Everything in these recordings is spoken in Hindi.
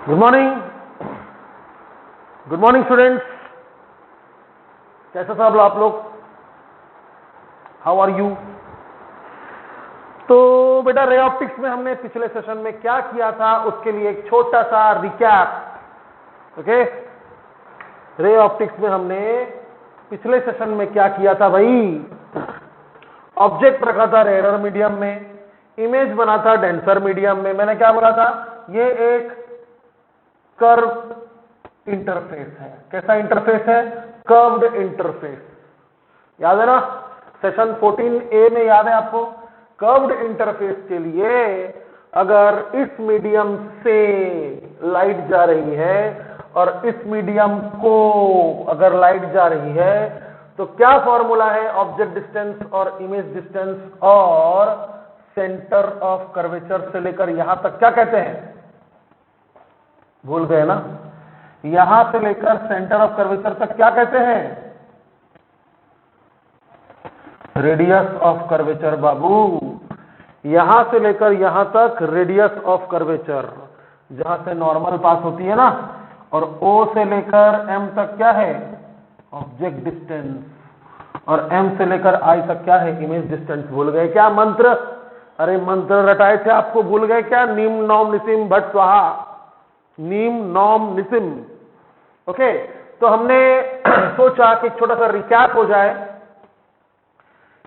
Good morning students. कैसे सब आप लोग? How are you? तो बेटा रे ऑप्टिक्स में हमने पिछले सेशन में क्या किया था उसके लिए एक छोटा सा रिकैप। ओके, रे ऑप्टिक्स में हमने पिछले सेशन में क्या किया था भाई? ऑब्जेक्ट रखा था रेयर मीडियम में, इमेज बना था डेंसर मीडियम में। मैंने क्या बोला था? ये एक कर्व इंटरफेस है। कैसा इंटरफेस है? Curved interface. याद है ना? सेशन 14A में याद है आपको? कर्व्ड इंटरफेस के लिए अगर इस मीडियम से लाइट जा रही है और इस मीडियम को अगर लाइट जा रही है तो क्या फॉर्मूला है ऑब्जेक्ट डिस्टेंस और इमेज डिस्टेंस और सेंटर ऑफ कर्वेचर से लेकर यहां तक क्या कहते हैं? भूल गए ना? यहां से लेकर सेंटर ऑफ कर्वेचर तक क्या कहते हैं? रेडियस ऑफ कर्वेचर बाबू। यहां से लेकर यहां तक रेडियस ऑफ कर्वेचर, जहां से नॉर्मल पास होती है ना, और O से लेकर M तक क्या है? ऑब्जेक्ट डिस्टेंस, और M से लेकर I तक क्या है? Image distance. भूल गए क्या मंत्र? अरे मंत्र रटाए थे आपको, भूल गए क्या? नीम नौम निसिम भट स्वाहा, नीम नॉम निसिम। ओके, तो हमने सोचा कि छोटा सा रिकैप हो जाए।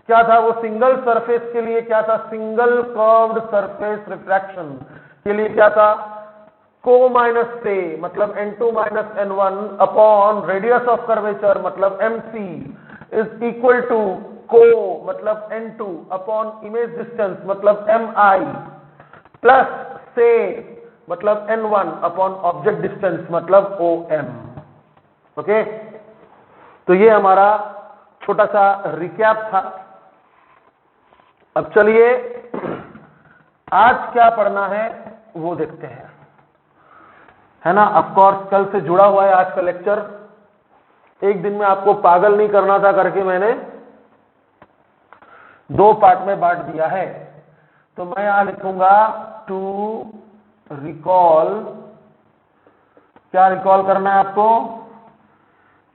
क्या था वो? सिंगल सरफेस के लिए क्या था? सिंगल कर्व्ड सरफेस रिफ्रैक्शन के लिए क्या था? को माइनस से मतलब n2 minus n1 upon radius of curvature मतलब mc इज इक्वल टू को मतलब n2 अपॉन इमेज डिस्टेंस मतलब mi प्लस से मतलब n1 अपॉन ऑब्जेक्ट डिस्टेंस मतलब om। ओके, तो ये हमारा छोटा सा रिकैप था। अब चलिए आज क्या पढ़ना है वो देखते हैं, है ना? ऑफ कोर्स कल से जुड़ा हुआ है आज का लेक्चर। एक दिन में आपको पागल नहीं करना था करके मैंने 2 पार्ट में बांट दिया है। तो मैं यहां लिखूंगा टू रिकॉल। क्या रिकॉल करना है आपको?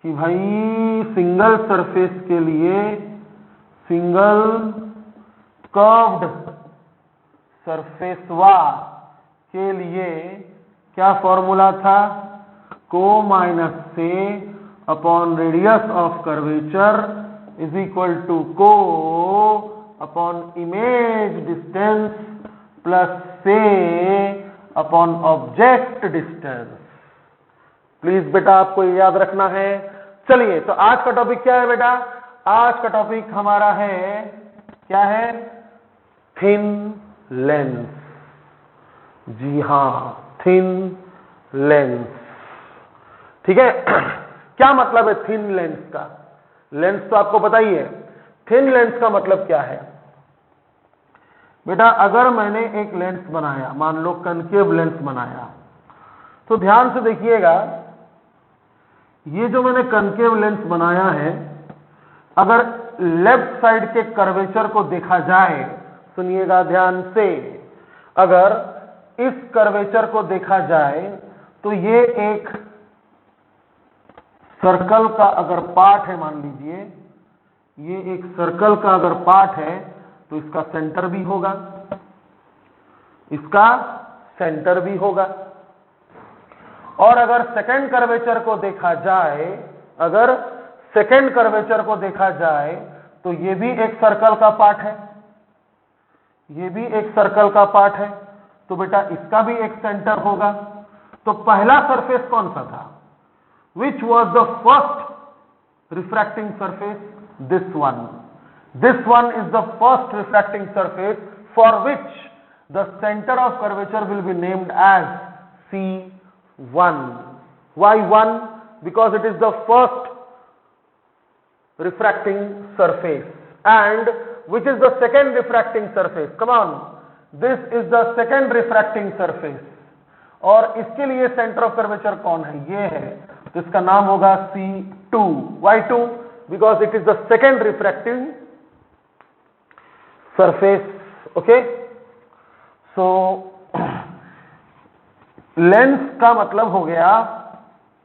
कि भाई सिंगल सरफेस के लिए, सिंगल कर्व्ड सरफेसवा के लिए क्या फॉर्मूला था? को माइनस से upon radius of curvature is equal to को अपॉन इमेज डिस्टेंस प्लस से अपॉन ऑब्जेक्ट डिस्टेंस। प्लीज बेटा आपको याद रखना है। चलिए, तो आज का टॉपिक क्या है बेटा? आज का टॉपिक हमारा है, क्या है? Thin lens. जी हां, थिन लेंस। ठीक है। क्या मतलब है थिन लेंस का? लेंस तो आपको पता ही है। थिन लेंस का मतलब क्या है बेटा? अगर मैंने एक लेंस बनाया, मान लो कनकेव लेंस बनाया, तो ध्यान से देखिएगा, ये जो मैंने कनकेव लेंस बनाया है, अगर लेफ्ट साइड के कर्वेचर को देखा जाए, सुनिएगा ध्यान से, अगर इस कर्वेचर को देखा जाए तो ये एक सर्कल का अगर पार्ट है, मान लीजिए ये एक सर्कल का अगर पार्ट है तो इसका सेंटर भी होगा, इसका सेंटर भी होगा। और अगर सेकंड कर्वेचर को देखा जाए, अगर सेकंड कर्वेचर को देखा जाए तो ये भी एक सर्कल का पार्ट है, ये भी एक सर्कल का पार्ट है, तो बेटा इसका भी एक सेंटर होगा। तो पहला सरफेस कौन सा था? Which was the first refracting surface? This one. This one is the first refracting surface for which the center of curvature will be named as C1. Why 1? Because it is the first refracting surface. And which is the second refracting surface? Come on. This is the second refracting surface. और इसके लिए सेंटर ऑफ कर्वेचर कौन है? ये है, तो इसका नाम होगा C2. Why 2? Because it is the second refracting surface. Okay, so lens का मतलब हो गया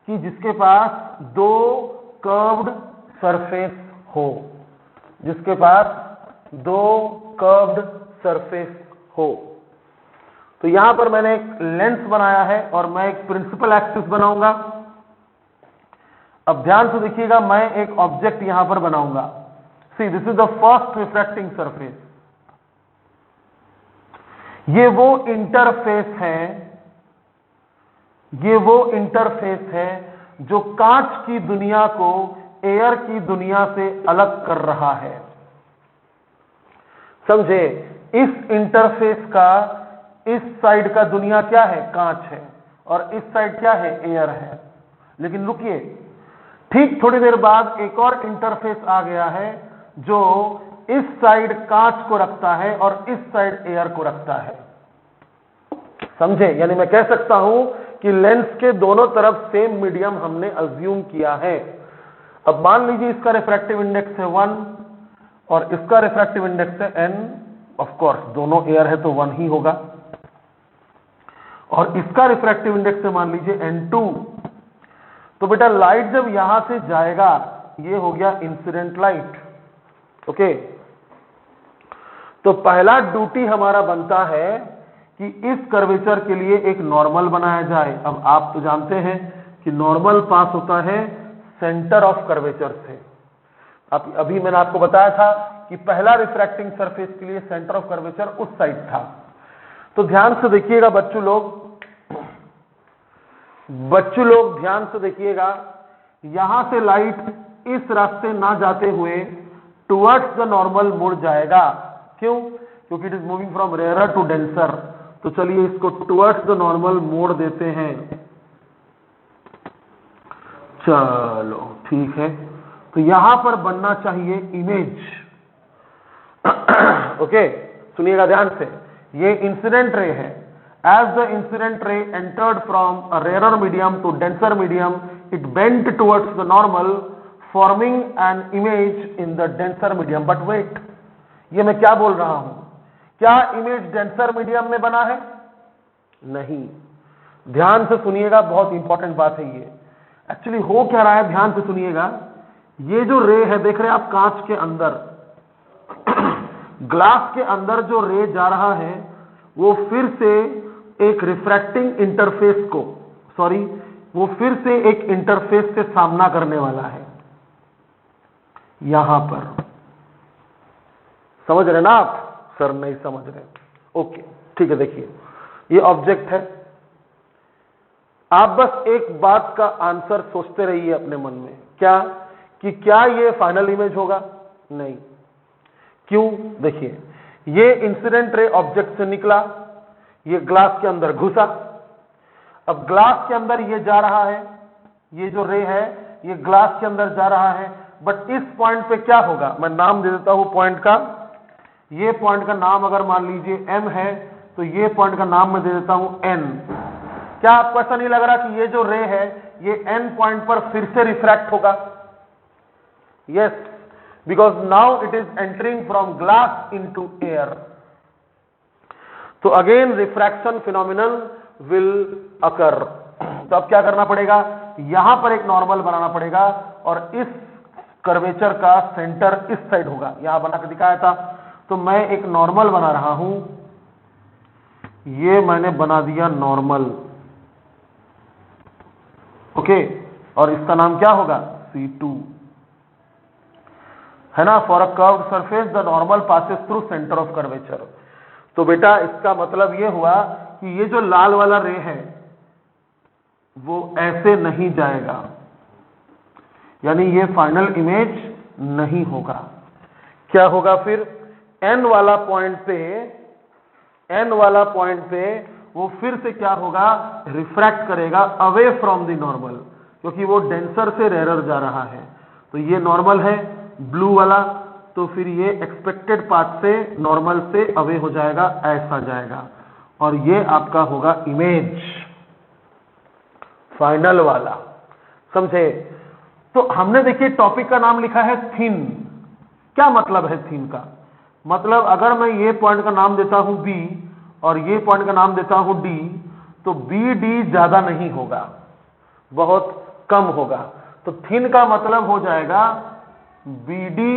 कि जिसके पास दो कर्व्ड सरफेस हो, जिसके पास दो कर्व्ड सरफेस हो। तो यहां पर मैंने एक लेंस बनाया है और मैं एक प्रिंसिपल एक्सिस बनाऊंगा। अब ध्यान से देखिएगा, मैं एक ऑब्जेक्ट यहां पर बनाऊंगा। See this is the first refracting surface. ये वो इंटरफेस है, ये वो इंटरफेस है जो कांच की दुनिया को एयर की दुनिया से अलग कर रहा है। समझे? इस इंटरफेस का इस साइड का दुनिया क्या है? कांच है, और इस साइड क्या है? एयर है। लेकिन रुकिए, ठीक थोड़ी देर बाद एक और इंटरफेस आ गया है जो इस साइड कांच को रखता है और इस साइड एयर को रखता है। समझे? यानी मैं कह सकता हूं कि लेंस के दोनों तरफ सेम मीडियम हमने अज्यूम किया है। अब मान लीजिए इसका रिफ्रैक्टिव इंडेक्स है 1 और इसका रिफ्रैक्टिव इंडेक्स है n। ऑफ कोर्स दोनों एयर है तो 1 ही होगा। और इसका रिफ्रैक्टिव इंडेक्स है मान लीजिए n2। तो बेटा लाइट जब यहां से जाएगा, ये हो गया इंसिडेंट लाइट। ओके, तो पहला ड्यूटी हमारा बनता है कि इस कर्वेचर के लिए एक नॉर्मल बनाया जाए। अब आप तो जानते हैं कि नॉर्मल पास होता है सेंटर ऑफ कर्वेचर से। अब अभी मैंने आपको बताया था कि पहला रिफ्रैक्टिंग सरफेस के लिए सेंटर ऑफ कर्वेचर उस साइड था। तो ध्यान से देखिएगा बच्चों लोग ध्यान से देखिएगा, यहां से लाइट इस रास्ते ना जाते हुए टुवर्ड्स द नॉर्मल मुड़ जाएगा। क्यों? क्योंकि it is moving from rarer to denser. तो चलिए इसको टुवर्ड्स द नॉर्मल मोड़ देते हैं। चलो ठीक है, तो यहां पर बनना चाहिए इमेज। ओके, सुनिएगा ध्यान से, ये इंसिडेंट रे है। As the incident ray entered from a rarer medium to denser medium, it bent towards the normal, forming an image in the denser medium. But wait, ये मैं क्या बोल रहा हूं? क्या इमेज डेंसर मीडियम में बना है? नहीं। ध्यान से सुनिएगा, बहुत इंपॉर्टेंट बात है ये। एक्चुअली हो क्या रहा है, ध्यान से सुनिएगा। ये जो रे है, देख रहे हैं आप कांच के अंदर, ग्लास के अंदर जो रे जा रहा है वो फिर से एक रिफ्रैक्टिंग इंटरफेस को, वो फिर से एक इंटरफेस से सामना करने वाला है। यहां पर समझ रहे ना आप? सर नहीं समझ रहे। ओके ठीक है, देखिए ये ऑब्जेक्ट है। आप बस एक बात का आंसर सोचते रहिए अपने मन में, क्या कि क्या ये फाइनल इमेज होगा? नहीं। क्यों? देखिए, ये इंसिडेंट रे ऑब्जेक्ट से निकला, ये ग्लास के अंदर घुसा। अब ग्लास के अंदर ये जा रहा है, ये जो रे है ये ग्लास के अंदर जा रहा है। बट इस पॉइंट पे क्या होगा? मैं नाम दे देता हूं पॉइंट का। ये पॉइंट का नाम अगर मान लीजिए m है, तो ये पॉइंट का नाम मैं दे देता हूं n। क्या आपको ऐसा नहीं लग रहा कि ये जो रे है ये n पॉइंट पर फिर से रिफ्रैक्ट होगा? Yes, because now it is entering from glass into air. तो again refraction phenomenon will occur. तो अब क्या करना पड़ेगा? यहां पर एक नॉर्मल बनाना पड़ेगा और इस कर्वेचर का सेंटर इस साइड होगा। यहां बना के दिखाया था, तो मैं एक नॉर्मल बना रहा हूं। ये मैंने बना दिया नॉर्मल। ओके, और इसका नाम क्या होगा? C2 है ना। For a curved surface the normal passes through centre of curvature. तो बेटा इसका मतलब ये हुआ कि ये जो लाल वाला रे है वो ऐसे नहीं जाएगा, यानी ये फाइनल इमेज नहीं होगा। क्या होगा फिर? n वाला पॉइंट पे वो फिर से क्या होगा? रिफ्रैक्ट करेगा अवे फ्रॉम द नॉर्मल, क्योंकि वो डेंसर से रेयरर जा रहा है। तो ये नॉर्मल है ब्लू वाला, तो फिर ये एक्सपेक्टेड पाथ से नॉर्मल से अवे हो जाएगा, ऐसा जाएगा, और ये आपका होगा इमेज फाइनल वाला। समझे? तो हमने देखिए टॉपिक का नाम लिखा है थिन। क्या मतलब है थिन का? मतलब अगर मैं ये पॉइंट का नाम देता हूं B और ये पॉइंट का नाम देता हूं D, तो BD ज्यादा नहीं होगा, बहुत कम होगा। तो थिन का मतलब हो जाएगा BD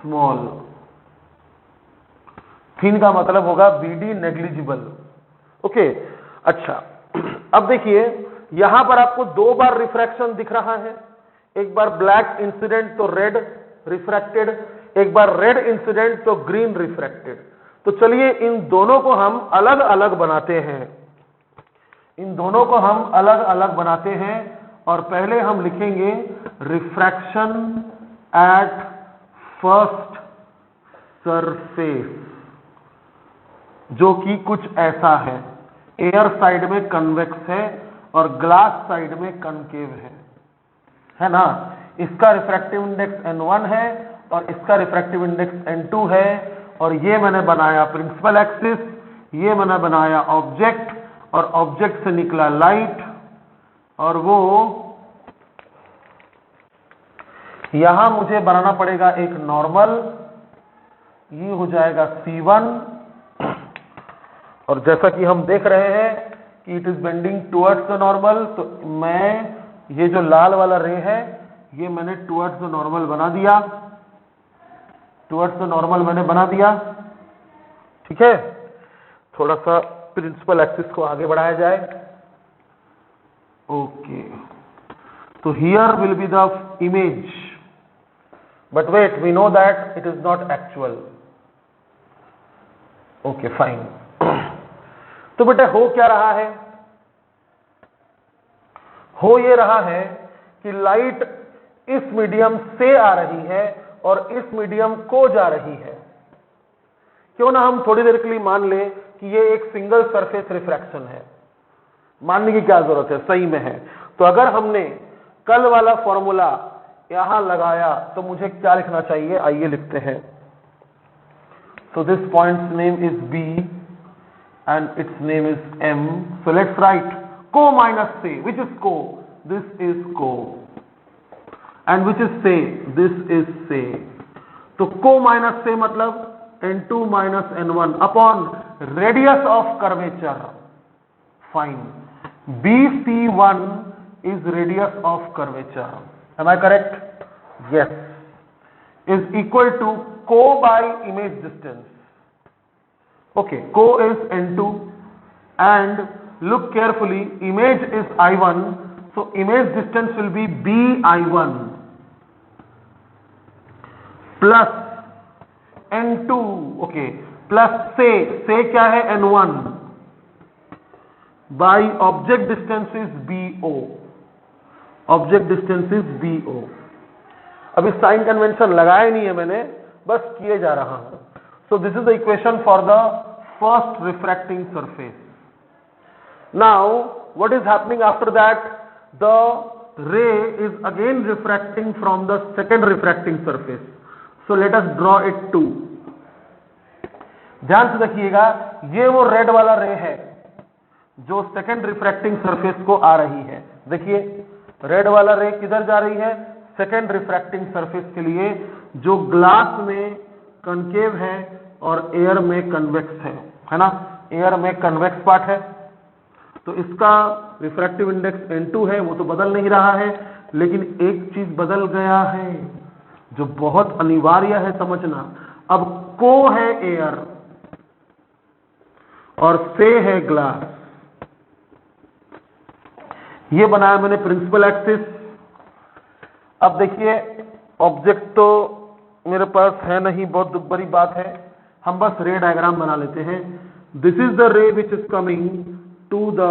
स्मॉल, थिन का मतलब होगा BD नेग्लिजिबल। ओके, अच्छा अब देखिए यहां पर आपको दो बार रिफ्रैक्शन दिख रहा है, एक बार ब्लैक इंसिडेंट तो रेड रिफ्रैक्टेड, एक बार रेड इंसिडेंट तो ग्रीन रिफ्रैक्टेड। तो चलिए इन दोनों को हम अलग अलग बनाते हैं, इन दोनों को हम अलग अलग बनाते हैं और पहले हम लिखेंगे रिफ्रैक्शन एट फर्स्ट सरफेस, जो कि कुछ ऐसा है, एयर साइड में कन्वेक्स है और ग्लास साइड में कनकेव है ना। इसका रिफ्रैक्टिव इंडेक्स n1 है और इसका रिफ्रैक्टिव इंडेक्स n2 है, और ये मैंने बनाया प्रिंसिपल एक्सिस, ये मैंने बनाया ऑब्जेक्ट, और ऑब्जेक्ट से निकला लाइट, और वो यहां मुझे बनाना पड़ेगा एक नॉर्मल, ये हो जाएगा C1, और जैसा कि हम देख रहे हैं कि it is bending towards the normal, तो मैं ये जो लाल वाला रे है ये मैंने टुवर्ड्स द नॉर्मल बना दिया, टुवर्ड्स द नॉर्मल मैंने बना दिया। ठीक है, थोड़ा सा प्रिंसिपल एक्सिस को आगे बढ़ाया जाए। ओके, तो here will be the image, but wait, we know that it is not actual. Okay fine. तो बेटा हो क्या रहा है, हो ये रहा है कि लाइट इस मीडियम से आ रही है और इस मीडियम को जा रही है। क्यों ना हम थोड़ी देर के लिए मान लें कि ये एक सिंगल सरफेस रिफ्रैक्शन है, मानने की क्या जरूरत है, सही में है। तो अगर हमने कल वाला फॉर्मूला यहां लगाया तो मुझे क्या लिखना चाहिए, आइए लिखते हैं। So this point's name is B and its name is M. So let's write co minus se. Which is co? This is co. And which is se? This is se. तो co minus se मतलब n2 minus n1 upon radius of curvature. Fine. BC1 is radius of curvature. Am I correct? Yes. Is equal to co by image distance. Okay, co is n2 and look carefully, image is I1, so image distance will be BI1 plus n2, okay, plus say क्या है n1 by object distance is BO, object distance is BO। अभी साइन कन्वेंशन लगाया नहीं है मैंने, बस किए जा रहा हूं। So this is the equation for the first refracting surface. Now what is happening after that, the ray is again refracting from the second refracting surface. So let us draw it too. ध्यान से देखिएगा, ये वो रेड वाला रे है जो सेकेंड रिफ्रैक्टिंग सरफेस को आ रही है। देखिए रेड वाला रे किधर जा रही है, सेकेंड रिफ्रैक्टिंग सरफेस के लिए, जो ग्लास में कनकेव है और एयर में कन्वेक्स है ना, एयर में कन्वेक्स पार्ट है। तो इसका रिफ्रैक्टिव इंडेक्स n2 है, वो तो बदल नहीं रहा है, लेकिन एक चीज बदल गया है जो बहुत अनिवार्य है समझना। अब को है एयर और से है ग्लास, ये बनाया मैंने प्रिंसिपल एक्सिस। अब देखिए ऑब्जेक्ट तो मेरे पास है नहीं, बहुत दुख भरी बात है, हम बस रे डायग्राम बना लेते हैं। This is the ray which is coming to the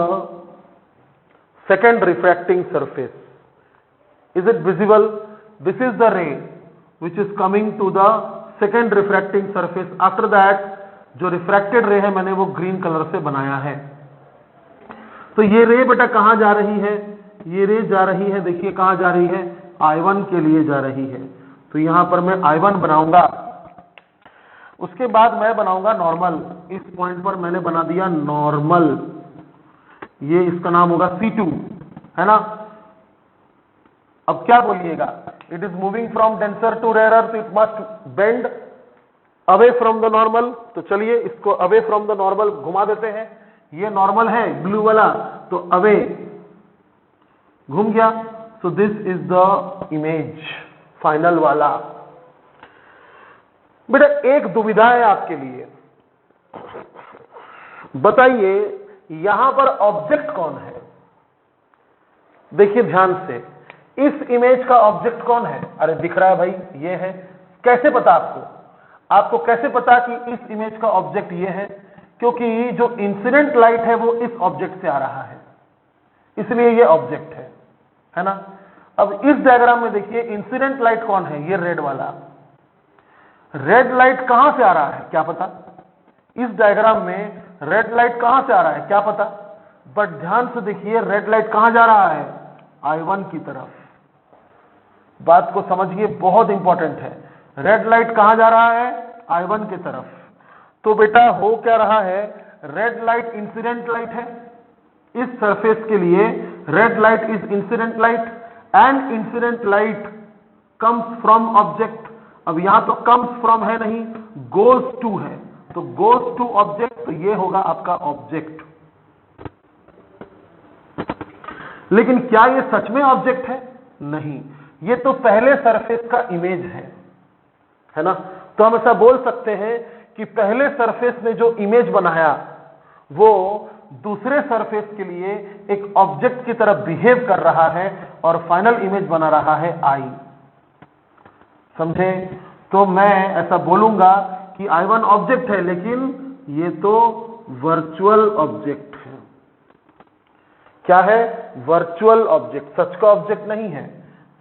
second refracting surface. Is it visible? This is the ray which is coming to the second refracting surface. After that जो रिफ्रैक्टेड रे है मैंने वो ग्रीन कलर से बनाया है। तो ये रे बेटा कहां जा रही है, ये रे जा रही है, देखिए कहां जा रही है, I1 के लिए जा रही है। तो यहां पर मैं I1 बनाऊंगा, उसके बाद मैं बनाऊंगा नॉर्मल। इस पॉइंट पर मैंने बना दिया नॉर्मल, ये इसका नाम होगा C2, है ना। अब क्या बोलिएगा, it is moving from denser to rarer, तो it must bend away from the normal. तो चलिए इसको अवे फ्रॉम द नॉर्मल घुमा देते हैं, ये नॉर्मल है ब्लू वाला, तो अवे घूम गया। सो this is the image final वाला। बेटा एक दुविधा है आपके लिए, बताइए यहां पर ऑब्जेक्ट कौन है? देखिए ध्यान से, इस इमेज का ऑब्जेक्ट कौन है? अरे दिख रहा है भाई, ये है। कैसे पता आपको? आपको कैसे पता कि इस इमेज का ऑब्जेक्ट ये है? क्योंकि जो इंसिडेंट लाइट है वो इस ऑब्जेक्ट से आ रहा है, इसलिए ये ऑब्जेक्ट है ना। अब इस डायग्राम में देखिए इंसिडेंट लाइट कौन है? ये रेड वाला। रेड लाइट कहां से आ रहा है क्या पता? इस डायग्राम में रेड लाइट कहां से आ रहा है क्या पता? बट ध्यान से देखिए रेड लाइट कहां जा रहा है? I1 की तरफ। बात को समझिए, बहुत इंपॉर्टेंट है। रेड लाइट कहां जा रहा है? I1 की तरफ। तो बेटा हो क्या रहा है? रेड लाइट इंसिडेंट लाइट है। इस सरफेस के लिए red light is incident light and incident light comes from object. अब यहां तो कम्स फ्रॉम है नहीं, गोज टू है, तो गोज टू ऑब्जेक्ट, तो ये होगा आपका ऑब्जेक्ट। लेकिन क्या ये सच में ऑब्जेक्ट है? नहीं, ये तो पहले सरफेस का इमेज है ना। तो हम ऐसा बोल सकते हैं कि पहले सरफेस ने जो इमेज बनाया वो दूसरे सरफेस के लिए एक ऑब्जेक्ट की तरह बिहेव कर रहा है और फाइनल इमेज बना रहा है I। समझे? तो मैं ऐसा बोलूंगा कि I1 ऑब्जेक्ट है, लेकिन ये तो वर्चुअल ऑब्जेक्ट है। क्या है? वर्चुअल ऑब्जेक्ट, सच का ऑब्जेक्ट नहीं है।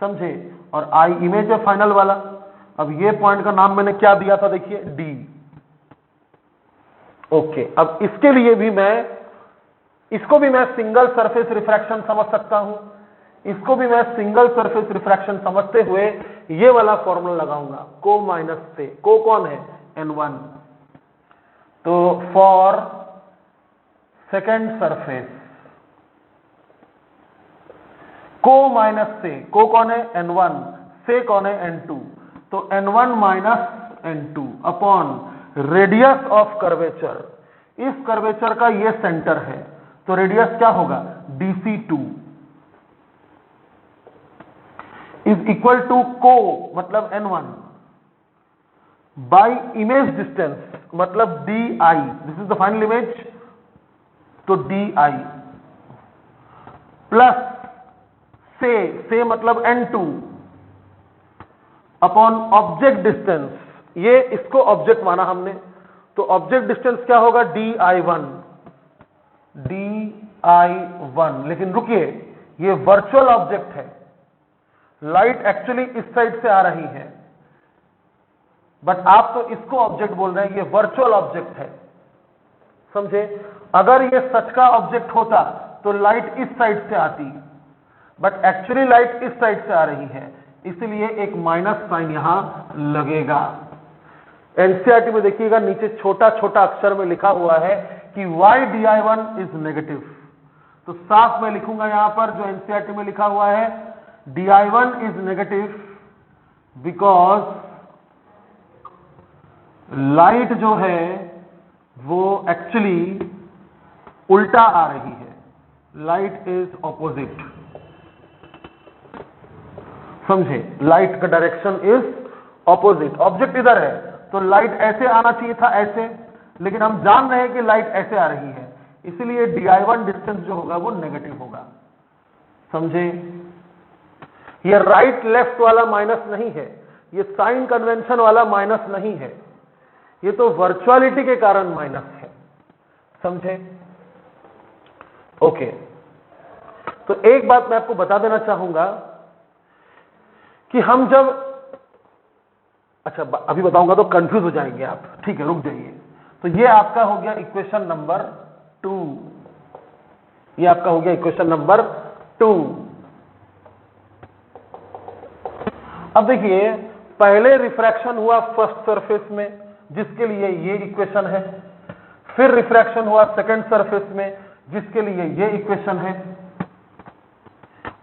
समझे? और I इमेज है फाइनल वाला। अब ये पॉइंट का नाम मैंने क्या दिया था? देखिए D। ओके, अब इसके लिए भी इसको भी मैं सिंगल सरफेस रिफ्रैक्शन समझ सकता हूं। इसको भी मैं सिंगल सरफेस रिफ्रैक्शन समझते हुए ये वाला फॉर्मूला लगाऊंगा, को माइनस से। को कौन है? N1। तो फॉर सेकेंड सरफेस को माइनस से, को कौन है? N1, से कौन है? N2। तो N1 minus N2 upon radius of curvature. इस कर्वेचर का ये सेंटर है, तो रेडियस क्या होगा? DC2 इज इक्वल टू को मतलब N1 बाई इमेज डिस्टेंस मतलब DI। This is the final image, तो DI प्लस से मतलब N2 अपॉन ऑब्जेक्ट डिस्टेंस। ये इसको ऑब्जेक्ट माना हमने, तो ऑब्जेक्ट डिस्टेंस क्या होगा? DI1। लेकिन रुकिए, ये वर्चुअल ऑब्जेक्ट है। लाइट एक्चुअली इस साइड से आ रही है, बट आप तो इसको ऑब्जेक्ट बोल रहे हैं, ये वर्चुअल ऑब्जेक्ट है। समझे? अगर ये सच का ऑब्जेक्ट होता तो लाइट इस साइड से आती, बट एक्चुअली लाइट इस साइड से आ रही है, इसलिए एक माइनस साइन यहां लगेगा। एनसीईआरटी में देखिएगा नीचे छोटा छोटा अक्षर में लिखा हुआ है कि वाई DI1 इज नेगेटिव। तो साफ मैं लिखूंगा यहां पर जो एनसीईआरटी में लिखा हुआ है, DI1 is negative because light जो है वो एक्चुअली उल्टा आ रही है। Light is opposite. समझे? लाइट का डायरेक्शन इज ऑपोजिट। ऑब्जेक्ट इधर है तो लाइट ऐसे आना चाहिए था, ऐसे, लेकिन हम जान रहे हैं कि लाइट ऐसे आ रही है, इसलिए DI1 डिस्टेंस जो होगा वो नेगेटिव होगा। समझे? ये राइट लेफ्ट वाला माइनस नहीं है, ये साइन कन्वेंशन वाला माइनस नहीं है, ये तो वर्चुअलिटी के कारण माइनस है। समझे? ओके, तो एक बात मैं आपको बता देना चाहूंगा कि हम जब, अच्छा अभी बताऊंगा तो कंफ्यूज हो जाएंगे आप, ठीक है रुक जाइए। तो ये आपका हो गया इक्वेशन नंबर 2। ये आपका हो गया इक्वेशन नंबर 2। अब देखिए, पहले रिफ्रैक्शन हुआ फर्स्ट सरफेस में जिसके लिए ये इक्वेशन है, फिर रिफ्रैक्शन हुआ सेकंड सरफेस में जिसके लिए ये इक्वेशन है।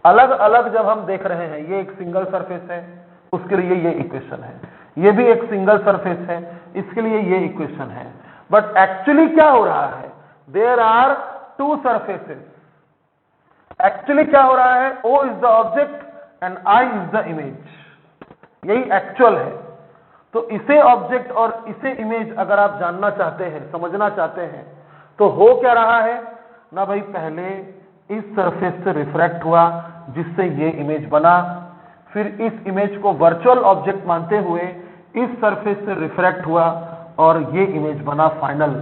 अलग अलग जब हम देख रहे हैं, ये एक सिंगल सरफेस है उसके लिए ये इक्वेशन है, ये भी एक सिंगल सरफेस है इसके लिए ये इक्वेशन है। बट एक्चुअली क्या हो रहा है? There are two surfaces. Actually क्या हो रहा है, O is the object and I is the image, यही एक्चुअल है। तो इसे ऑब्जेक्ट और इसे इमेज अगर आप जानना चाहते हैं, समझना चाहते हैं, तो हो क्या रहा है ना भाई, पहले इस सरफेस से रिफ्रैक्ट हुआ जिससे ये इमेज बना, फिर इस इमेज को वर्चुअल ऑब्जेक्ट मानते हुए इस सरफेस से रिफ्रैक्ट हुआ और ये इमेज बना फाइनल।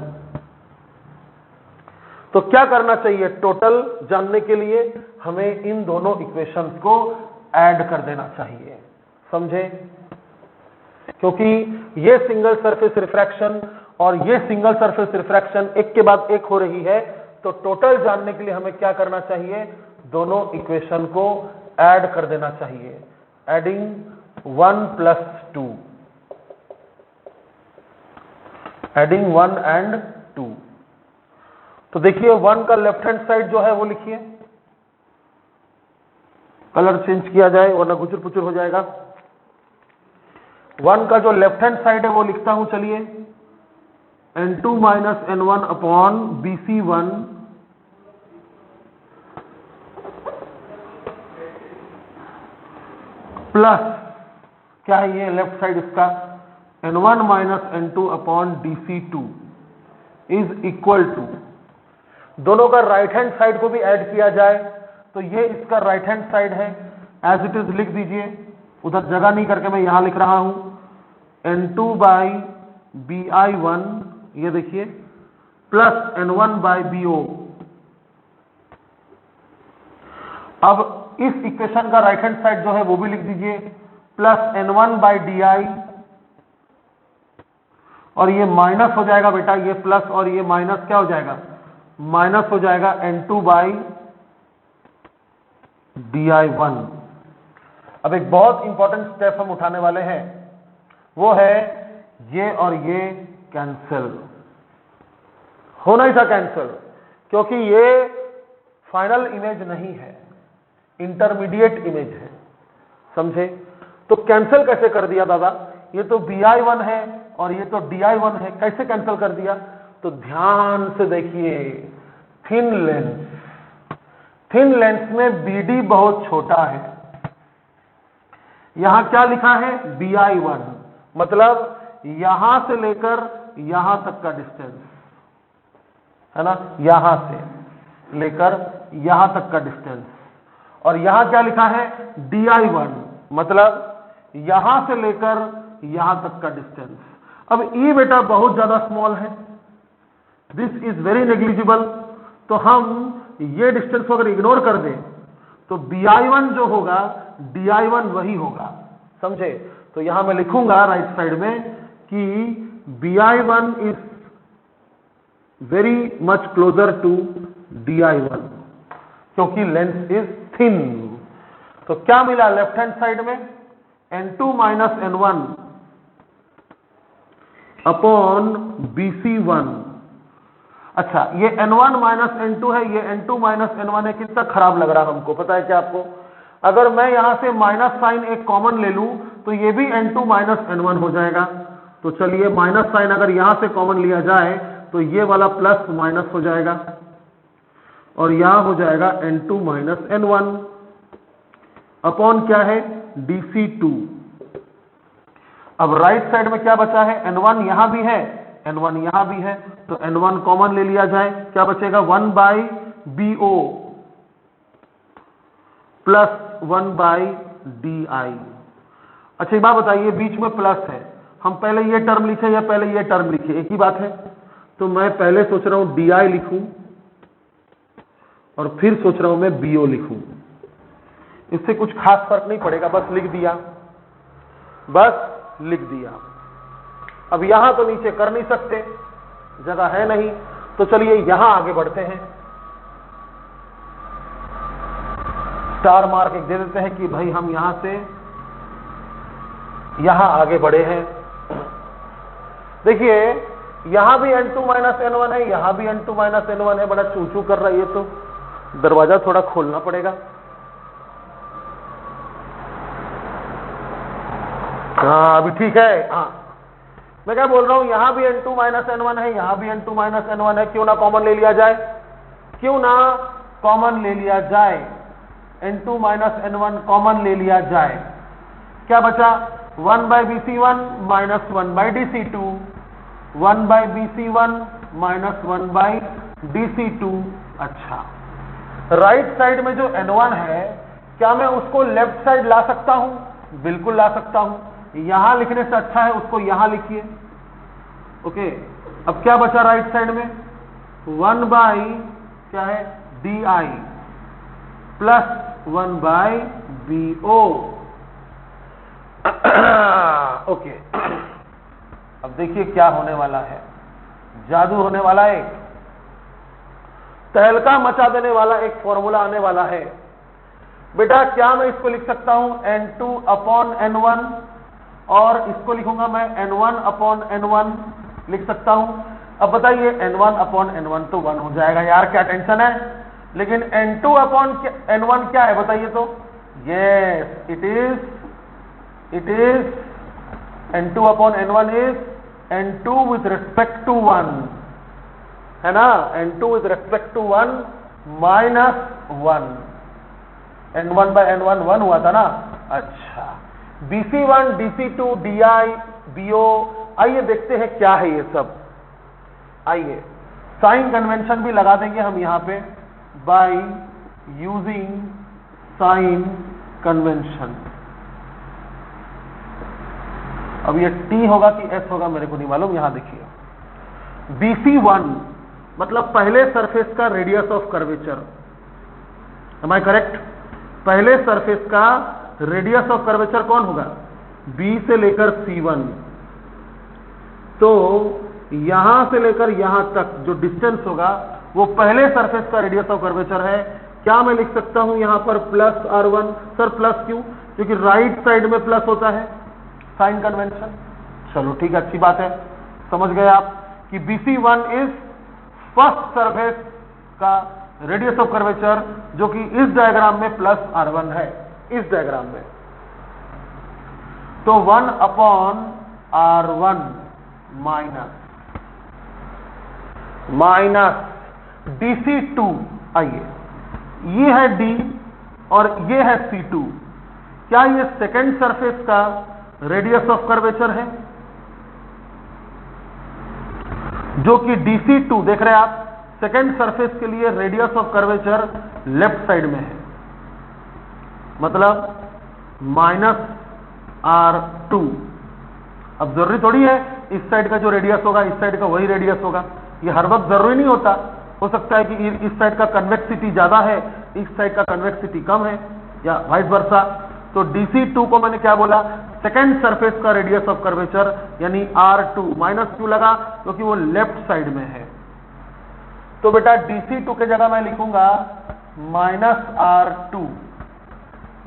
तो क्या करना चाहिए, टोटल जानने के लिए हमें इन दोनों इक्वेशंस को ऐड कर देना चाहिए, समझे? क्योंकि ये सिंगल सरफेस रिफ्रैक्शन और ये सिंगल सरफेस रिफ्रैक्शन एक के बाद एक हो रही है, तो टोटल जानने के लिए हमें क्या करना चाहिए, दोनों इक्वेशन को ऐड कर देना चाहिए। Adding 1 plus 2, adding 1 and 2। तो देखिए 1 का लेफ्ट हैंड साइड जो है वो लिखिए, कलर चेंज किया जाए वरना गुचुर पुचुर हो जाएगा। 1 का जो लेफ्ट हैंड साइड है वो लिखता हूं, चलिए, n2 minus n1 upon BC1 plus क्या है ये लेफ्ट साइड इसका, n1 minus n2 upon DC2 is equal to, दोनों का राइट हैंड साइड को भी ऐड किया जाए तो ये इसका राइट हैंड साइड है, एज इट इज लिख दीजिए, उधर जगह नहीं करके मैं यहां लिख रहा हूं, n2 बाई BI1, ये देखिए, प्लस n1 बाई BO। अब इस इक्वेशन का राइट हैंड साइड जो है वो भी लिख दीजिए, प्लस n1 बाई DI, और ये माइनस हो जाएगा बेटा, ये प्लस और ये माइनस क्या हो जाएगा, माइनस हो जाएगा n2 बाई DI1। अब एक बहुत इंपॉर्टेंट स्टेप हम उठाने वाले हैं, वो है ये और ये कैंसिल, होना ही था कैंसिल, क्योंकि ये फाइनल इमेज नहीं है, इंटरमीडिएट इमेज है, समझे? तो कैंसिल कैसे कर दिया दादा, ये तो BI1 है और ये तो DI1 है, कैसे कैंसिल कर दिया? तो ध्यान से देखिए, थिन लेंस, थिन लेंस में BD बहुत छोटा है, यहां क्या लिखा है, BI1, मतलब यहां से लेकर यहां तक का डिस्टेंस है ना, यहां से लेकर यहां तक का डिस्टेंस, और यहां क्या लिखा है, DI1, मतलब यहां से लेकर यहां तक का डिस्टेंस। अब E बेटा बहुत ज्यादा स्मॉल है, दिस इज वेरी नेग्लिजिबल, तो हम ये डिस्टेंस को अगर इग्नोर कर दें तो BI1 जो होगा DI1 वही होगा, समझे? तो यहां मैं लिखूंगा राइट साइड में कि BI1 is very much closer to DI1, क्योंकि लेंस इज थिन। तो क्या मिला लेफ्ट हैंड साइड में, n2 minus n1 upon BC1। अच्छा, ये n1 माइनस n2 है, ये n2 माइनस n1 है, कितना खराब लग रहा है हमको, पता है क्या आपको? अगर मैं यहां से माइनस साइन एक कॉमन ले लूं तो ये भी n2 माइनस n1 हो जाएगा। तो चलिए माइनस साइन अगर यहां से कॉमन लिया जाए तो ये वाला प्लस माइनस हो जाएगा और यहां हो जाएगा n2 माइनस n1 अपॉन क्या है, DC2। अब राइट साइड में क्या बचा है, n1 यहां भी है, n1 यहां भी है, तो n1 कॉमन ले लिया जाए, क्या बचेगा, 1 by BO plus 1 by DI। अच्छा एक बात बताइए, बीच में प्लस है, हम पहले ये टर्म लिखे या पहले ये टर्म लिखे, एक ही बात है, तो मैं पहले सोच रहा हूं DI लिखूं और फिर सोच रहा हूं मैं BO लिखूं, इससे कुछ खास फर्क नहीं पड़ेगा, बस लिख दिया, बस लिख दिया। अब यहां तो नीचे कर नहीं सकते, जगह है नहीं, तो चलिए यहां आगे बढ़ते हैं, स्टार मार्क एक दे देते हैं कि भाई हम यहां से यहां आगे बढ़े हैं। देखिए यहां भी n2 माइनस n1 है, यहां भी n2 माइनस n1 है, बड़ा चू चू कर रहा है, ये तो दरवाजा थोड़ा खोलना पड़ेगा। हाँ अभी ठीक है, हाँ मैं क्या बोल रहा हूं, यहां भी n2 माइनस n1 है, यहां भी n2 माइनस n1 है, क्यों ना कॉमन ले लिया जाए, क्यों ना कॉमन ले लिया जाए, n2 माइनस n1 कॉमन ले लिया जाए। क्या बचा, 1 by bc1 minus 1 by dc2, 1 by bc1 minus 1 by dc2। अच्छा, राइट साइड में जो n1 है, क्या मैं उसको लेफ्ट साइड ला सकता हूं? बिल्कुल ला सकता हूं, यहां लिखने से अच्छा है उसको यहां लिखिए। ओके, अब क्या बचा राइट साइड में, 1 बाई क्या है di plus 1 by bo। Okay, अब देखिए क्या होने वाला है, जादू होने वाला है, तहलका मचा देने वाला एक फॉर्मूला आने वाला है। बेटा क्या मैं इसको लिख सकता हूं n2 अपॉन n1, और इसको लिखूंगा मैं n1 अपॉन n1 लिख सकता हूं। अब बताइए n1 अपॉन n1 तो 1 हो जाएगा यार, क्या टेंशन है, लेकिन n2 अपॉन n1 क्या है बताइए तो, yes it is n2 upon n1 is n2 with respect to 1, है ना, n2 with respect to 1 minus 1, n1 by n1 1 हुआ था ना। अच्छा, bc1 dc2 di bo, आइए देखते हैं क्या है ये सब। आइए साइन कन्वेंशन भी लगा देंगे हम यहां पे, बाय यूजिंग साइन कन्वेंशन। अब ये t होगा कि s होगा मेरे को नहीं मालूम, यहां देखिए bc1 मतलब पहले सरफेस का radius of curvature, am I correct, पहले सरफेस का रेडियस ऑफ कर्वेचर कौन होगा, B से लेकर C1, तो यहां से लेकर यहां तक जो डिस्टेंस होगा वो पहले सरफेस का रेडियस ऑफ कर्वेचर है। क्या मैं लिख सकता हूं यहां पर प्लस R1? सर प्लस क्यों, क्योंकि राइट साइड में प्लस होता है, साइन कन्वेंशन। चलो ठीक है, अच्छी बात है, समझ गए आप कि BC1 इज फर्स्ट सरफेस का रेडियस ऑफ कर्वेचर, जो कि इस डायग्राम में प्लस R1 है, इस डायग्राम में। तो 1 अपॉन R1 माइनस dc2, आइए ये है D और ये है C2, क्या ये सेकेंड सरफेस का रेडियस ऑफ कर्वेचर है, जो कि dc2 देख रहे हैं आप, सेकेंड सरफेस के लिए radius of curvature left side में है, मतलब माइनस R2। अब जरूरी थोड़ी है इस साइड का जो रेडियस होगा इस साइड का वही रेडियस होगा, ये हर वक्त जरूरी नहीं होता, हो सकता है कि इस साइड का कन्वेक्सिटी ज्यादा है, इस साइड का कन्वेक्सिटी कम है, या वाइस वर्सा। तो dc2 को मैंने क्या बोला, सेकेंड सरफेस का रेडियस ऑफ कर्वेचर, यानी R2 माइनस क्यों लगा, क्योंकि वो लेफ्ट साइड में है। तो बेटा dc2 के जगह मैं लिखूंगा माइनस R2,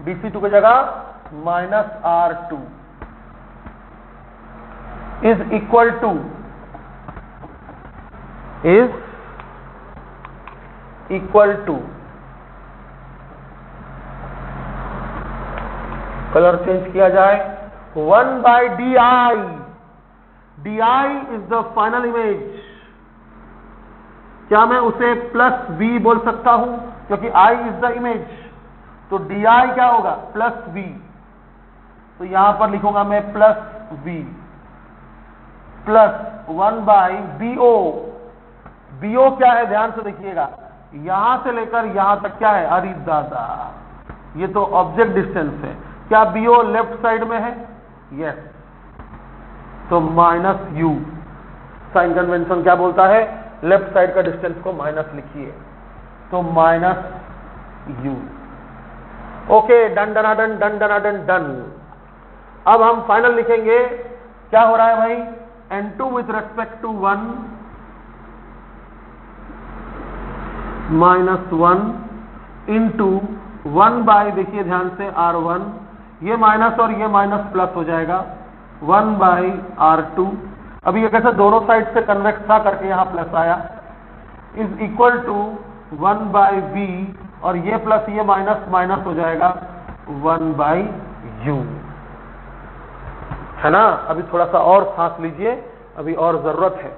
dc2 के जगह minus R2 is equal to colour change किया जाए 1 by di, di is the final image. क्या मैं उसे प्लस v बोल सकता हूं, क्योंकि I इज द इमेज, तो di क्या होगा प्लस v, तो यहां पर लिखूंगा मैं plus v plus 1 by bo। bo क्या है, ध्यान से देखिएगा, यहां से लेकर यहां तक क्या है, अरे दादा ये तो ऑब्जेक्ट डिस्टेंस है, क्या bo लेफ्ट साइड में है, यस, तो माइनस u, साइन कन्वेंशन क्या बोलता है, लेफ्ट साइड का डिस्टेंस को माइनस लिखिए, तो माइनस u। ओके, डन डनाडन डन डनाडन डन। अब हम फाइनल लिखेंगे, क्या हो रहा है भाई, n2 with respect to 1 minus 1 into 1 by, देखिए ध्यान से R1, ये माइनस और ये माइनस प्लस हो जाएगा, 1 बाई R2। अभी ये कैसे दोनों साइड से कन्वेक्स था करके यहां प्लस आया, is equal to 1 by v, और ये प्लस ये माइनस माइनस हो जाएगा 1 बाई u। है ना। अभी थोड़ा सा और सांस लीजिए, अभी और जरूरत है,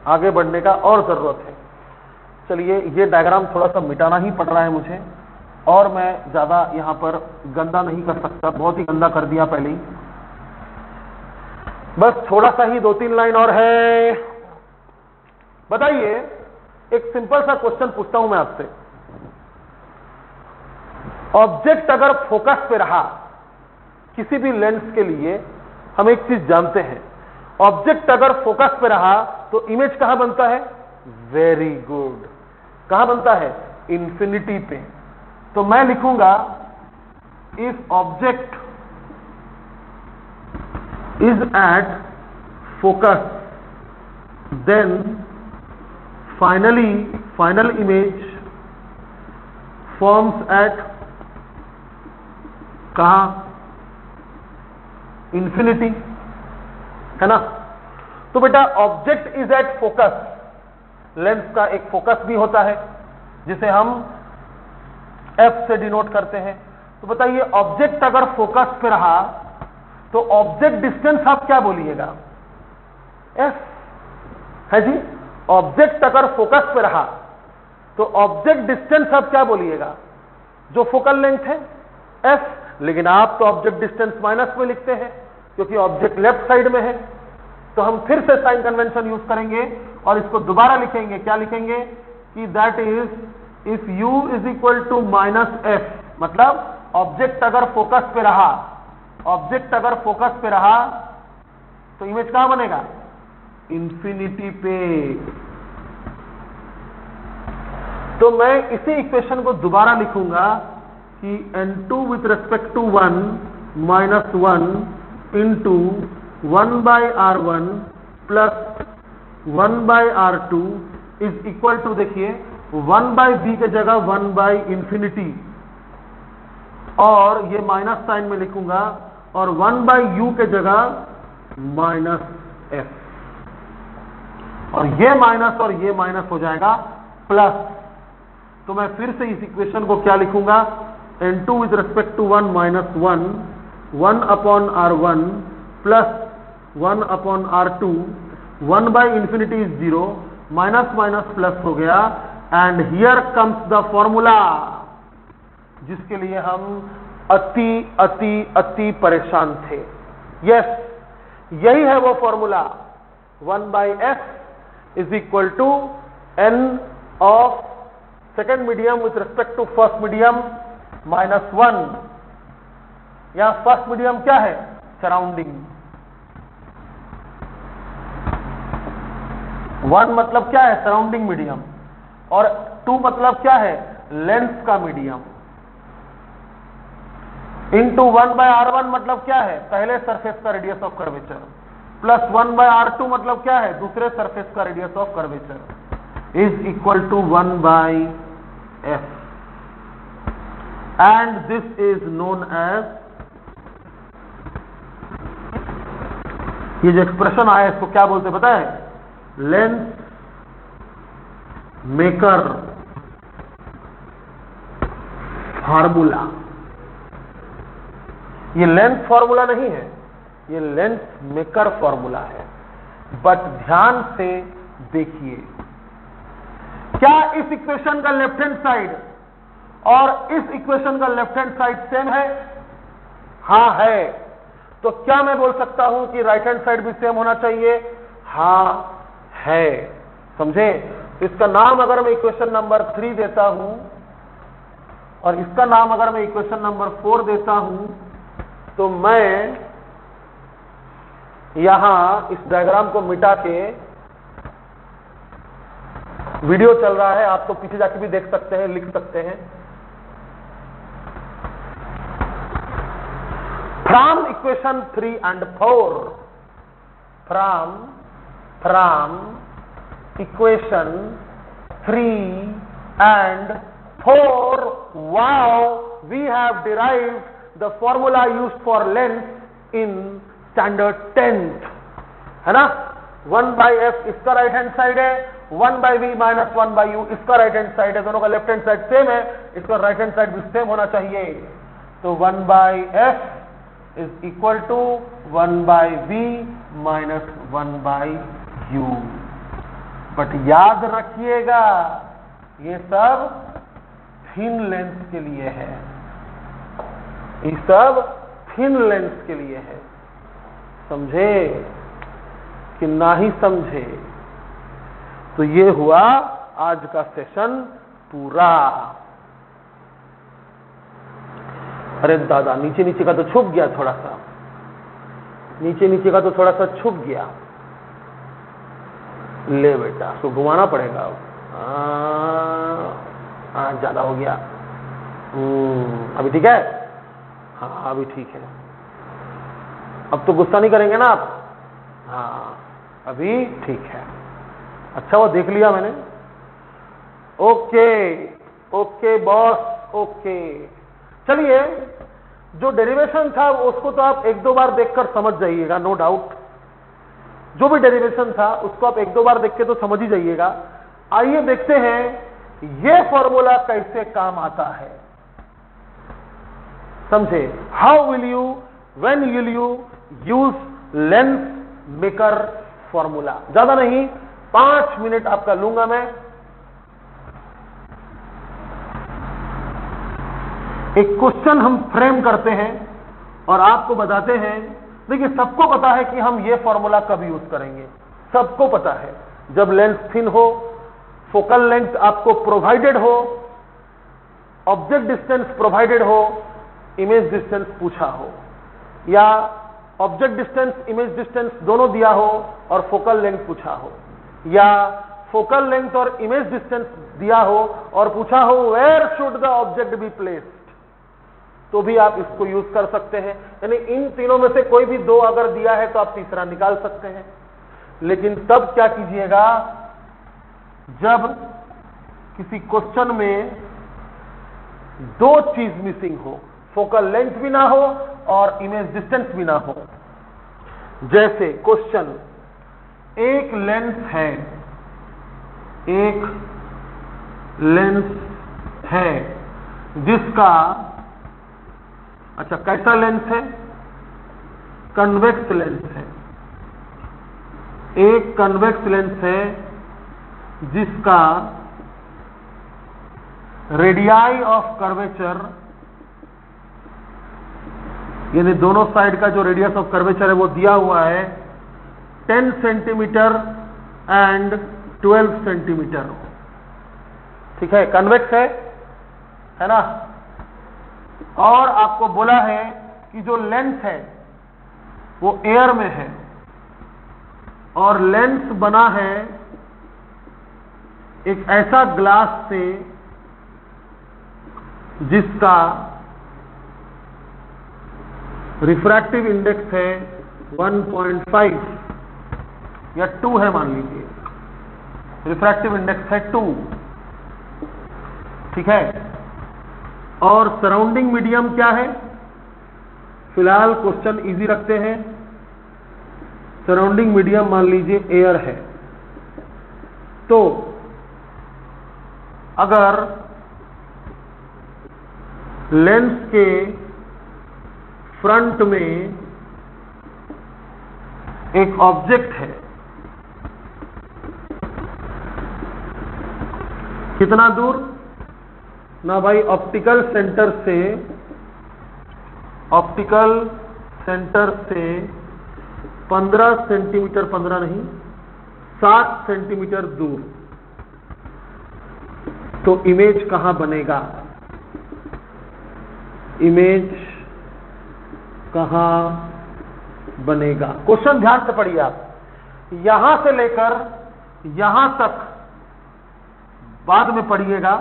आगे बढ़ने का और जरूरत है। चलिए, ये डायग्राम थोड़ा सा मिटाना ही पड़ रहा है मुझे, और मैं ज्यादा यहां पर गंदा नहीं कर सकता, बहुत ही गंदा कर दिया पहले ही। बस थोड़ा सा ही 2-3 लाइन और है। बताइए, एक सिंपल सा क्वेश्चन पूछता हूं मैं आपसे। ऑब्जेक्ट अगर फोकस पे रहा किसी भी लेंस के लिए, हम एक चीज जानते हैं, ऑब्जेक्ट अगर फोकस पे रहा तो इमेज कहां बनता है? वेरी गुड, कहां बनता है? इंफिनिटी पे। तो मैं लिखूंगा if object is at focus then final image forms at कहां? इंफिनिटी, है ना। तो बेटा object is at focus, lens का एक फोकस भी होता है जिसे हम F से डिनोट करते हैं। तो बताइए, ऑब्जेक्ट अगर फोकस पे रहा तो ऑब्जेक्ट डिस्टेंस आप क्या बोलिएगा? F है जी। ऑब्जेक्ट अगर फोकस पे रहा तो ऑब्जेक्ट डिस्टेंस आप क्या बोलिएगा? जो फोकल लेंथ है, F। लेकिन आप तो ऑब्जेक्ट डिस्टेंस माइनस में लिखते हैं क्योंकि ऑब्जेक्ट लेफ्ट साइड में है। तो हम फिर से साइन कन्वेंशन यूज करेंगे और इसको दोबारा लिखेंगे। क्या लिखेंगे? कि that is if u is equal to minus F, मतलब ऑब्जेक्ट अगर फोकस पे रहा, ऑब्जेक्ट अगर फोकस पे रहा तो इमेज कहां बनेगा? इंफिनिटी पे। तो मैं इसी इक्वेशन को दोबारा लिखूंगा कि n2 with respect to 1 minus 1 into 1 by R1 plus 1 by R2 is equal to, देखिए 1 बाय v के जगह 1 बाय इंफिनिटी, और ये माइनस साइन में लिखूंगा, और 1 बाय u के जगह माइनस f, और ये माइनस हो जाएगा प्लस। तो मैं फिर से इस इक्वेशन को क्या लिखूंगा? n2 with respect to 1 minus 1 upon R1 plus 1 upon R2, 1 by infinity is 0, minus minus plus हो गया, and here comes the formula जिसके लिए हम अति अति अति परेशान थे। यस, यही है वो formula, 1 by f is equal to n of second medium with respect to first medium minus 1। यहां फर्स्ट मीडियम क्या है? सराउंडिंग। 1 मतलब क्या है? सराउंडिंग मीडियम, और 2 मतलब क्या है? लेंस का मीडियम, इंटू 1 बाय R1 मतलब क्या है? पहले सरफेस का radius of curvature, plus 1 by R2 मतलब क्या है? दूसरे सरफेस का radius of curvature, is equal to 1 by f, and this is known as, ये जो एक्सप्रेशन आया इसको क्या बोलते पता है? Lens maker formula. ये लेंस फॉर्मूला नहीं है, ये लेंस मेकर फॉर्मूला है। बट ध्यान से देखिए, क्या इस इक्वेशन का लेफ्ट हैंड साइड और इस इक्वेशन का लेफ्ट हैंड साइड सेम है? हां है। तो क्या मैं बोल सकता हूं कि राइट हैंड साइड भी सेम होना चाहिए? हां है। समझे? इसका नाम अगर मैं इक्वेशन नंबर 3 देता हूं और इसका नाम अगर मैं इक्वेशन नंबर 4 देता हूं, तो मैं यहां इस डायग्राम को मिटा के, वीडियो चल रहा है, आप तो पीछे जाके भी देख सकते हैं, लिख सकते हैं, from equation 3 and 4, from equation 3 and 4, wow, we have derived the formula used for length in standard 10th, है ना। 1 by f इसका राइट हैंड साइड है, 1 by v minus 1 by u इसका राइट हैंड साइड है, दोनों का लेफ्ट हैंड साइड सेम है, इसका राइट हैंड साइड भी सेम होना चाहिए। तो 1 by f is equal to 1/v minus 1/u। But याद रखिएगा ये सब थिन लेंथ के लिए है, ये सब थिन लेंथ के लिए है। समझे कि ना ही समझे? तो ये हुआ आज का सेशन पूरा। अरे दादा नीचे नीचे का तो छुप गया, थोड़ा सा नीचे नीचे का तो थोड़ा सा छुप गया। ले बेटा उसको घुमाना पड़ेगा अब। ज्यादा हो गया। अभी ठीक है? हाँ अभी ठीक है। अब तो गुस्सा नहीं करेंगे ना आप? हाँ अभी ठीक है। अच्छा वो देख लिया मैंने। Okay okay boss okay. चलिए जो डेरिवेशन था उसको तो आप एक दो बार देखकर समझ जाइएगा, नो डाउट। जो भी डेरिवेशन था उसको आप एक दो बार देख के तो समझ ही जाइएगा। आइए देखते हैं ये फॉर्मूला कैसे काम आता है। समझे? How will you when will you use length maker formula. ज्यादा नहीं 5 मिनट आपका लूंगा मैं। एक क्वेश्चन हम फ्रेम करते हैं और आपको बताते हैं। देखिए सबको पता है कि हम ये फॉर्मूला कब यूज करेंगे, सबको पता है। जब लेंथ थिन हो, फोकल लेंथ आपको प्रोवाइडेड हो, ऑब्जेक्ट डिस्टेंस प्रोवाइडेड हो, इमेज डिस्टेंस पूछा हो, या ऑब्जेक्ट डिस्टेंस इमेज डिस्टेंस दोनों दिया हो और फोकल लेंथ पूछा हो, या फोकल लेंथ और इमेज डिस्टेंस दिया हो और पूछा हो where should the object be placed, तो भी आप इसको यूज कर सकते हैं। यानी इन तीनों में से कोई भी दो अगर दिया है तो आप तीसरा निकाल सकते हैं। लेकिन तब क्या कीजिएगा, जब किसी क्वेश्चन में दो चीज मिसिंग हो, फोकल लेंथ भी ना हो और इमेज डिस्टेंस भी ना हो। जैसे क्वेश्चन एक लेंथ है, एक लेंथ है जिसका, अच्छा कैसा लेंथ है? कन्वेक्स लेंथ है। एक कन्वेक्स लेंथ है जिसका रेडियाई ऑफ कर्वेचर, यानी दोनों साइड का जो रेडियस ऑफ कर्वेचर है वो दिया हुआ है 10 सेंटीमीटर एंड 12 सेंटीमीटर। ठीक है, कन्वेक्स है ना। और आपको बोला है कि जो लेंस है वो एयर में है और लेंस बना है एक ऐसा ग्लास से जिसका रिफ्रैक्टिव इंडेक्स है 1.5 या 2 है, मान लीजिए रिफ्रैक्टिव इंडेक्स है 2। ठीक है, और सराउंडिंग मीडियम क्या है? फिलहाल क्वेश्चन इजी रखते हैं। सराउंडिंग मीडियम मान लीजिए एयर है। तो अगर लेंस के फ्रंट में एक ऑब्जेक्ट है, कितना दूर ना भाई, ऑप्टिकल सेंटर से 15 सेंटीमीटर, 15 नहीं 7 सेंटीमीटर दूर। तो इमेज कहां बनेगा? इमेज कहां बनेगा? क्वेश्चन ध्यान से पढ़िए आप। यहां से लेकर यहां तक बाद में पढ़िएगा।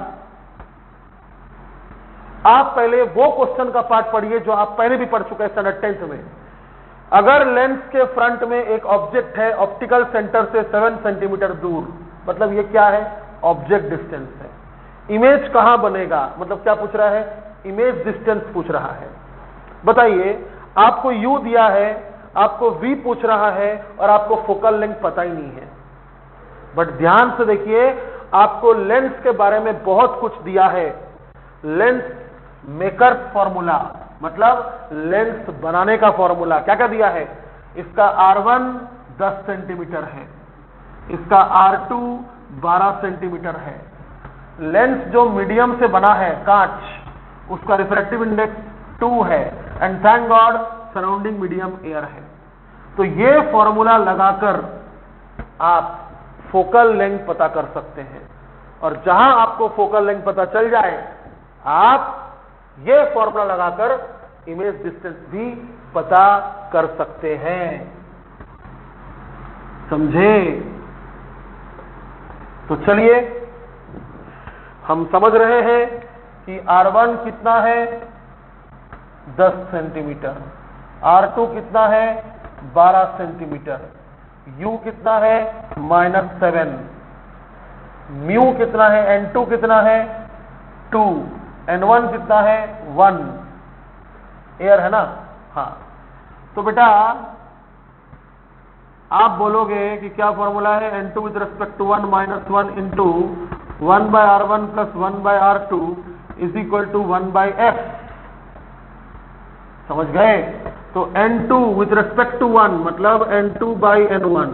आप पहले वो क्वेश्चन का पार्ट पढ़िए जो आप पहले भी पढ़ चुके हैं स्टैंडर्ड 10th में। अगर लेंस के फ्रंट में एक ऑब्जेक्ट है ऑप्टिकल सेंटर से 7 सेंटीमीटर दूर, मतलब ये क्या है? ऑब्जेक्ट डिस्टेंस है। इमेज कहां बनेगा? मतलब क्या पूछ रहा है? इमेज डिस्टेंस पूछ रहा है। बताइए, आपको u दिया है, आपको v पूछ रहा है और आपको फोकल लेंथ पता ही नहीं है। बट ध्यान से देखिए, आपको लेंस के बारे में बहुत कुछ दिया है। लेंस मेकर फॉर्मूला, मतलब लेंस बनाने का फॉर्मूला क्या क्या दिया है, इसका R1 10 सेंटीमीटर है, इसका R2 12 सेंटीमीटर है। लेंस जो मीडियम से बना है कांच, उसका रिफ्रैक्टिव इंडेक्स 2 है, and thank God surrounding medium air है। तो ये फॉर्मूला लगाकर आप फोकल लेंथ पता कर सकते हैं, और जहां आपको फोकल लेंथ पता चल जाए, आप ये फॉर्मूला लगाकर इमेज डिस्टेंस भी पता कर सकते हैं। समझे? तो चलिए हम समझ रहे हैं कि R1 कितना है 10 सेंटीमीटर, R2 कितना है 12 सेंटीमीटर, U कितना है -7, म्यू कितना है, N2 कितना है 2, N1 कितना है 1, एयर है ना। हाँ, तो बेटा आप बोलोगे कि क्या फॉर्मूला है, N2 with respect to 1 -1 into 1/R1 plus 1/R2 is equal to 1/F। समझ गए? तो N2 विद रेस्पेक्ट टू 1 मतलब N2/N1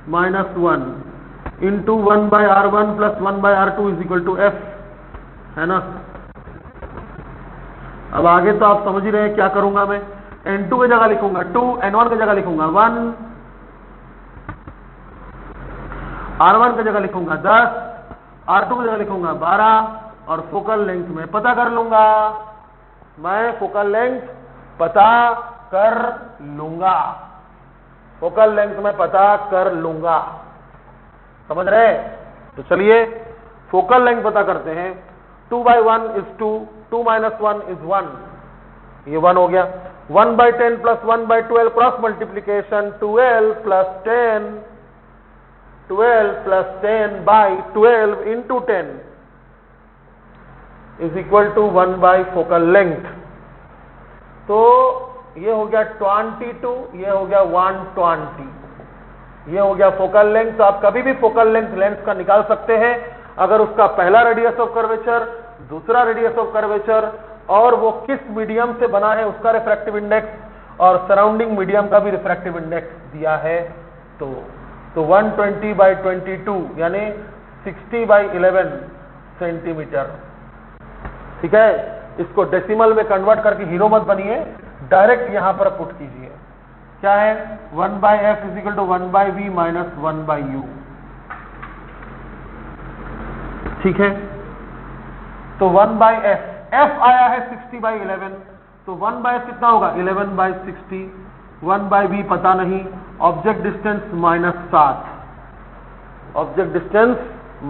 -1 into 1/R1 plus 1/R2 is equal to F, है ना। अब आगे तो आप समझ ही रहे हैं क्या करूंगा मैं, N2 की जगह लिखूंगा 2, N1 की जगह लिखूंगा 1, R1 की जगह लिखूंगा 10, R2 की जगह लिखूंगा 12, और फोकल लेंथ में पता कर लूंगा, मैं फोकल लेंथ पता कर लूंगा, फोकल लेंथ में पता कर लूंगा। समझ रहे? तो चलिए फोकल लेंथ पता करते हैं। 2/1 is 2, 2 - 1 is 1, ये 1 हो गया। 1/10 प्लस 1/12 cross multiplication 12 plus 10, 12 plus 10/12 into 10 is equal to 1 focal length. तो ये हो गया 22, ये हो गया 120, ये हो गया फोकल लेंथ। तो आप कभी भी फोकल लेंथ लेंस का निकाल सकते हैं अगर उसका पहला रेडियस ऑफ कर्वेचर, दूसरा रेडियस ऑफ कर्वेचर, और वो किस मीडियम से बना है उसका रिफ्रैक्टिव इंडेक्स, और सराउंडिंग मीडियम का भी रिफ्रैक्टिव इंडेक्स दिया है। तो 120/22 यानी 60/11 सेंटीमीटर। ठीक है, इसको डेसिमल में कन्वर्ट करके हीरो मत बनिए, डायरेक्ट यहां पर पुट कीजिए। क्या है? 1/F is equal to 1/V minus 1/U। ठीक है, तो 1/F, F आया है 60/11, तो 1/F कितना होगा 11/60, 1/V पता नहीं, object distance -7, object distance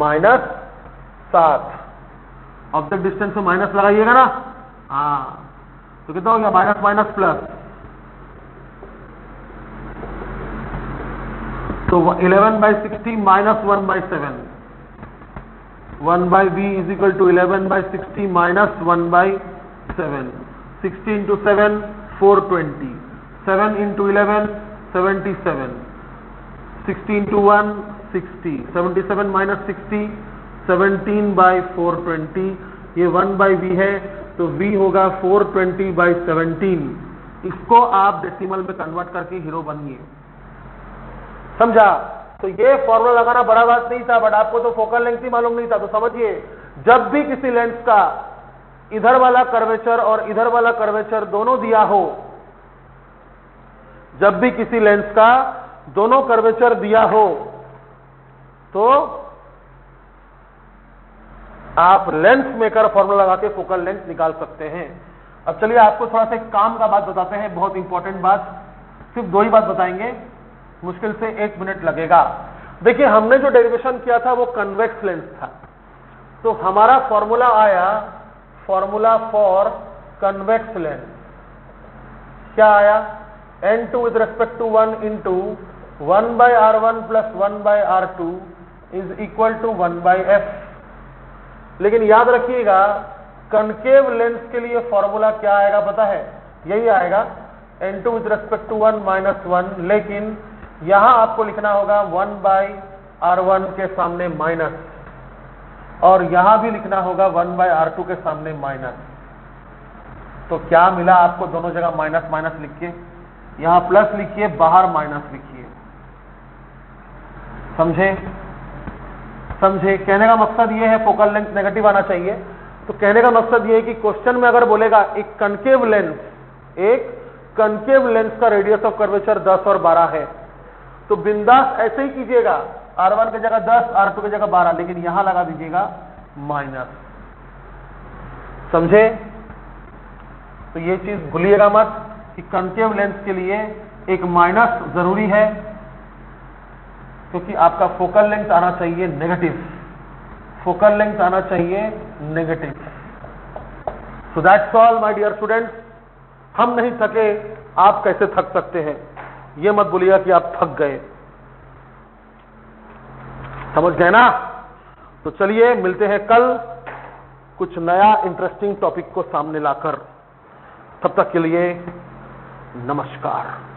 -7, object distance में माइनस लगाइएगा ना। हाँ, तो कितना हो गया माइनस माइनस प्लस, तो 11/60 minus 1/7, 1/V is equal to 11/60 minus 1/7, 60 into 7 420, 7 into 11 77, 60 into 1 60, 77 minus 60 17/420, ये 1/V है, तो V होगा 420/17। इसको आप डेसिमल में कन्वर्ट करके हीरो बनिए। समझा? तो ये फॉर्मूला लगाना बड़ा बात नहीं था, बट आपको तो फोकल लेंथ ही मालूम नहीं था। तो समझिए, जब भी किसी लेंस का इधर वाला कर्वेचर और इधर वाला कर्वेचर दोनों दिया हो, जब भी किसी लेंस का दोनों कर्वेचर दिया हो, तो आप लेंस मेकर फॉर्मूला लगा के फोकल लेंथ निकाल सकते हैं। अब चलिए आपको थोड़ा सा एक काम का बात बताते हैं, बहुत इंपॉर्टेंट बात, सिर्फ 2 ही बात बताएंगे, मुश्किल से 1 मिनट लगेगा। देखिए, हमने जो डेरिवेशन किया था वो कन्वेक्स लेंस था, तो हमारा फॉर्मूला आया, फॉर्मूला फॉर कन्वेक्स लेंस क्या आया, N2 with respect to 1 into 1/R1 plus 1/R2 is equal to 1/F। लेकिन याद रखिएगा, कनकेव लेंस के लिए फॉर्मूला क्या आएगा पता है? यही आएगा, N2 with respect to 1 minus 1, लेकिन यहां आपको लिखना होगा 1/R1 के सामने माइनस, और यहां भी लिखना होगा 1/R2 के सामने माइनस। तो क्या मिला आपको दोनों जगह माइनस माइनस लिख के, यहां प्लस लिखिए, बाहर माइनस लिखिए। समझे? समझे? कहने का मकसद ये है फोकल लेंथ नेगेटिव आना चाहिए। तो कहने का मकसद ये है कि क्वेश्चन में अगर बोलेगा एक कनकेव लेंस का रेडियस ऑफ कर्वेचर 10 और 12 है, तो बिंदास ऐसे ही कीजिएगा, R1 की जगह 10, R2 की जगह 12, लेकिन यहां लगा दीजिएगा माइनस। समझे? तो ये चीज भूलिएगा मत कि कनकेव लेंस के लिए एक माइनस जरूरी है, क्योंकि आपका फोकल लेंथ आना चाहिए नेगेटिव, फोकल लेंथ आना चाहिए negative. So that's all my dear students. हम नहीं थके, आप कैसे थक सकते हैं? ये मत बोलिएगा कि आप थक गए। समझ गए ना? तो चलिए मिलते हैं कल कुछ नया इंटरेस्टिंग टॉपिक को सामने लाकर। तब तक के लिए नमस्कार।